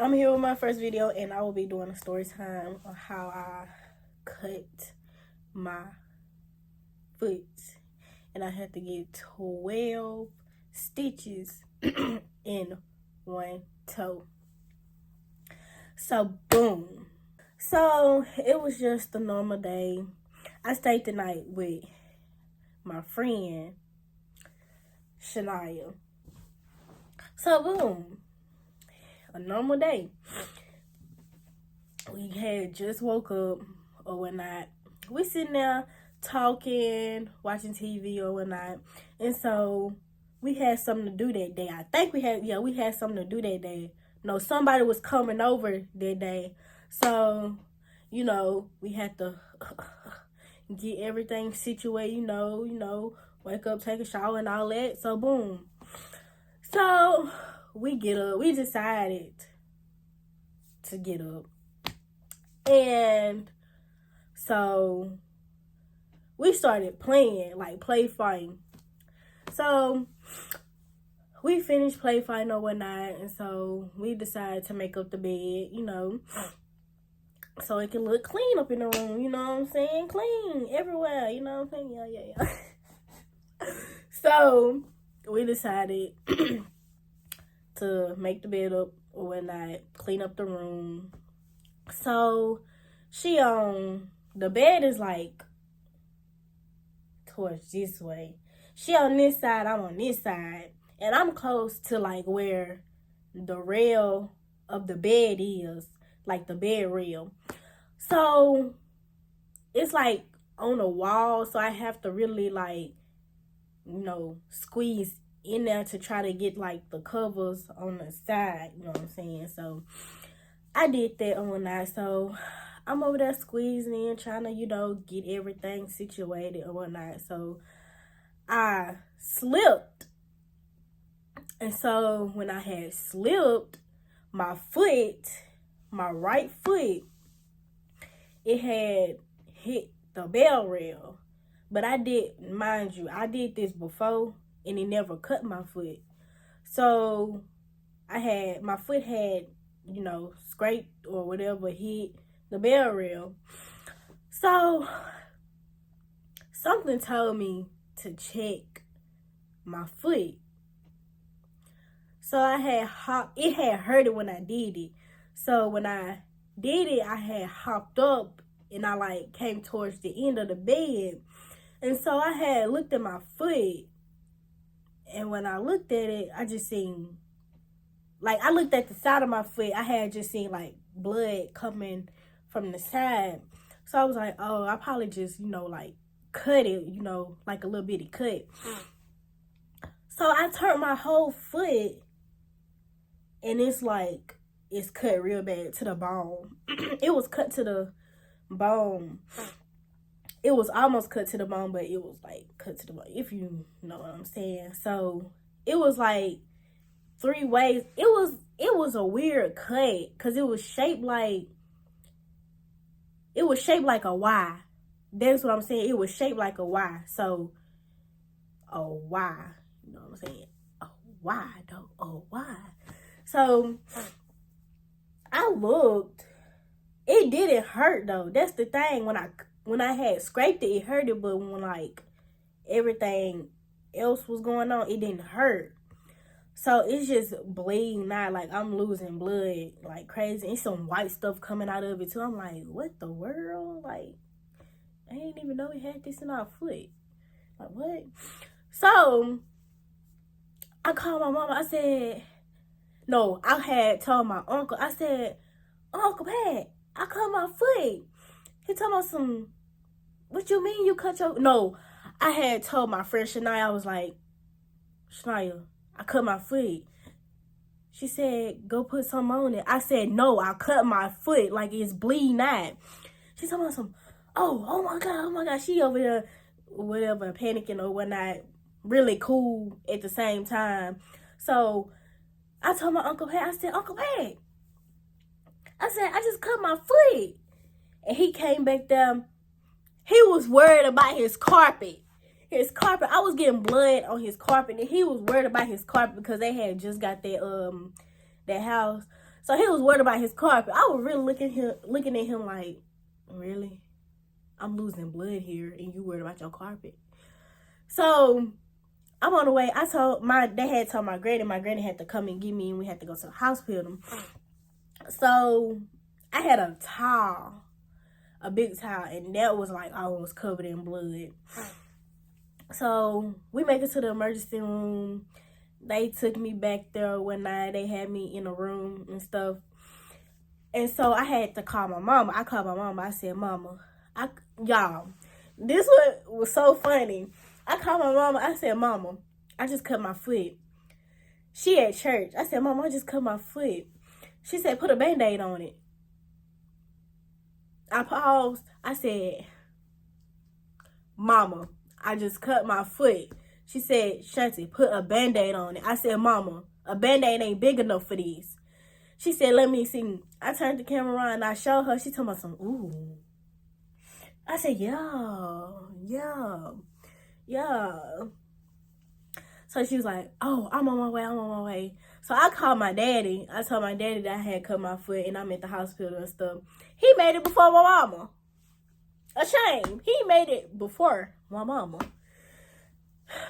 I'm here with my first video, and I will be doing a story time on how I cut my foot. And I had to get 12 stitches in one toe. So, boom. So, it was just a normal day. I stayed the night with my friend, Shania. So, boom. A normal day. We had just woke up or whatnot. We sitting there talking, watching TV or whatnot. And so we had something to do that day. I think we had something to do that day. No, somebody was coming over that day. So, we had to get everything situated, wake up, take a shower and all that. So, boom. So, we get up. We decided to get up. And so we started playing, like play fighting. So we finished play fighting or whatnot. And so we decided to make up the bed, so it can look clean up in the room, you know what I'm saying? Clean everywhere, you know what I'm saying? Yeah. So we decided to make the bed up or whatnot, clean up the room. So she the bed is like towards this way. She on this side, I'm on this side. And I'm close to like where the rail of the bed is, like the bed rail. So it's like on a wall, so I have to really like, squeeze in there to try to get like the covers on the side, you know what I'm saying? So I did that on night. So I'm over there squeezing in, trying to, get everything situated or whatnot. So I slipped. And so when I had slipped, my right foot, it had hit the bell rail. But I did this before and it never cut my foot. So my foot had, scraped or whatever, hit the bell rail. So something told me to check my foot. So it had hurted when I did it. So when I did it, I had hopped up and I like came towards the end of the bed. And so I had looked at my foot. And when I looked at it, I just seen, like, I looked at the side of my foot. I had just seen, like, blood coming from the side. So I was like, oh, I probably just, like, cut it, like a little bitty cut. So I turned my whole foot, and it's cut real bad to the bone. It was cut to the bone. It was almost cut to the bone, but it was, like, cut to the bone, if you know what I'm saying. So it was, like, 3 ways. It was a weird cut because it was shaped like a Y. That's what I'm saying. It was shaped like a Y. So a Y, you know what I'm saying? A Y though. A Y. So I looked. It didn't hurt though. That's the thing. When I had scraped it, it hurted, but when like everything else was going on, it didn't hurt. So it's just bleeding now, like I'm losing blood like crazy. And some white stuff coming out of it too. I'm like, what the world? Like, I didn't even know we had this in our foot. Like, what? So I called my mama. I said, no, I had told my uncle. I said, Uncle Pat, I cut my foot. He told me what you mean you cut your... No, I had told my friend Shania, I was like, Shania, I cut my foot. She said, go put some on it. I said, no, I cut my foot. Like, it's bleeding out. She told me oh my God. She over there, whatever, panicking or whatnot. Really cool at the same time. So, I told my Uncle Pat, I said, Uncle Pat, I said, I just cut my foot. And he came back down. He was worried about his carpet. I was getting blood on his carpet, and he was worried about his carpet because they had just got that house. So he was worried about his carpet. I was really looking at him like, really? I'm losing blood here and you worried about your carpet. So I'm on the way. They had told my granny had to come and get me and we had to go to the hospital. So I had a big towel, and that was like almost covered in blood. So we make it to the emergency room. They took me back there one night. They had me in a room and stuff. And so I had to call my mama. I called my mama. I said, Mama, y'all, this was so funny. I called my mama. I said, Mama, I just cut my foot. She at church. I said, Mama, I just cut my foot. She said, put a Band-Aid on it. I paused. I said, Mama, I just cut my foot. She said, Shanti, put a Band-Aid on it. I said, Mama, a Band-Aid ain't big enough for this. She said, let me see. I turned the camera around and I showed her. She told me some, ooh. I said, yeah. So she was like, oh, I'm on my way. So I called my daddy. I told my daddy that I had cut my foot and I'm at the hospital and stuff. He made it before my mama. A shame. He made it before my mama.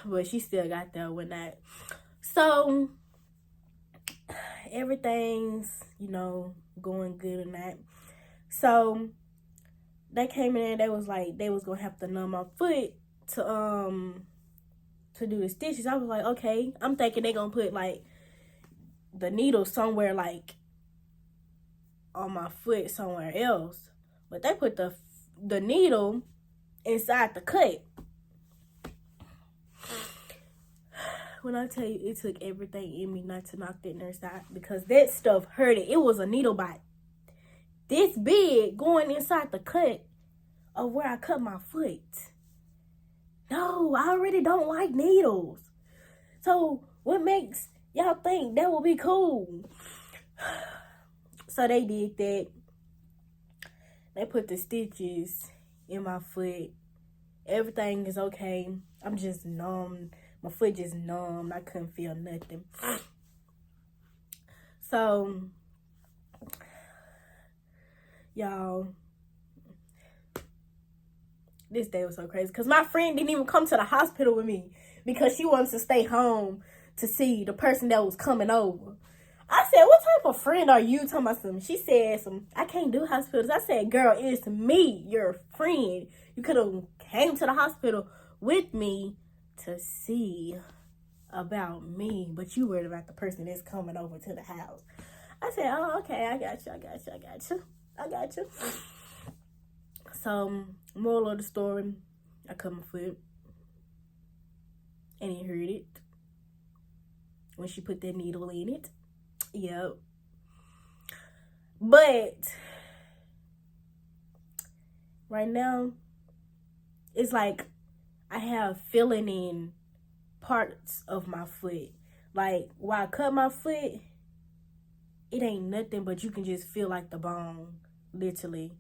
But she still got there with that. So everything's, going good and that. So they came in and they was like, they was gonna have to numb my foot to do the stitches. I was like, okay. I'm thinking they gonna put like the needle somewhere like on my foot somewhere else. But they put the needle inside the cut. When I tell you, it took everything in me not to knock that nurse out because that stuff hurted. It was a needle bite this big going inside the cut of where I cut my foot. No, I already don't like needles. So what makes y'all think that will be cool? So they did that. They put the stitches in my foot. Everything is okay. I'm just numb. My foot just numb. I couldn't feel nothing. So, y'all, this day was so crazy. Because my friend didn't even come to the hospital with me. Because she wanted to stay home to see the person that was coming over. I said, what type of friend are you? Talking about something. She said, I can't do hospitals. I said, girl, it's me, your friend. You could have came to the hospital with me to see about me, but you worried about the person that's coming over to the house. I said, oh, okay, I got you. So, moral of the story, I cut my foot, and he heard it when she put that needle in it. Yep. But right now, it's like I have feeling in parts of my foot. Like, while I cut my foot, it ain't nothing, but you can just feel like the bone, literally.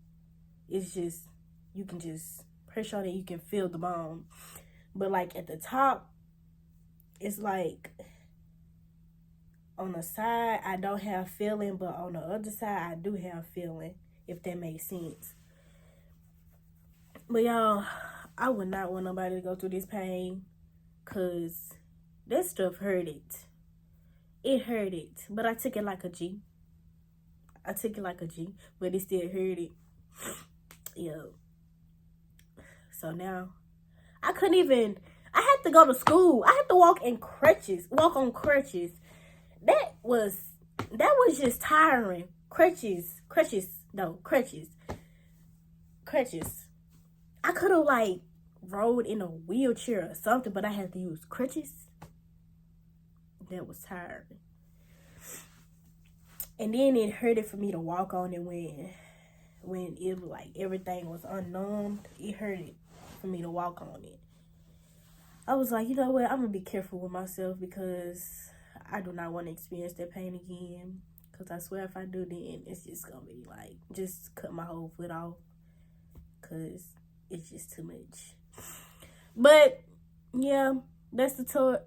It's just, you can just press on it, you can feel the bone. But, like, at the top, it's like, on the side, I don't have feeling, but on the other side, I do have feeling, if that makes sense. But, y'all, I would not want nobody to go through this pain, because that stuff hurt it. It hurt it, but I took it like a G. But it still hurt it. Yeah. So now, I had to go to school. I had to walk on crutches. That was just tiring. Crutches. I could have like rode in a wheelchair or something, but I had to use crutches. That was tiring. And then it hurted for me to walk on it when it like everything was unnumbed. It hurted for me to walk on it. I was like, you know what? I'm gonna be careful with myself because I do not want to experience that pain again. Because I swear if I do, then it's just going to be like, just cut my whole foot off. Because it's just too much. But, yeah, that's the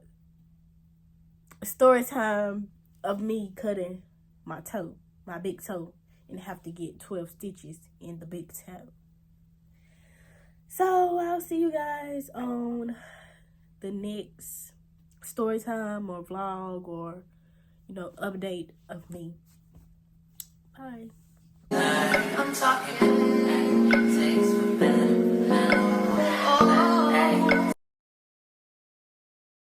story time of me cutting my toe. my big toe and have to get 12 stitches in the big toe. So I'll see you guys on the next story time or vlog or, you know, update of me. Bye.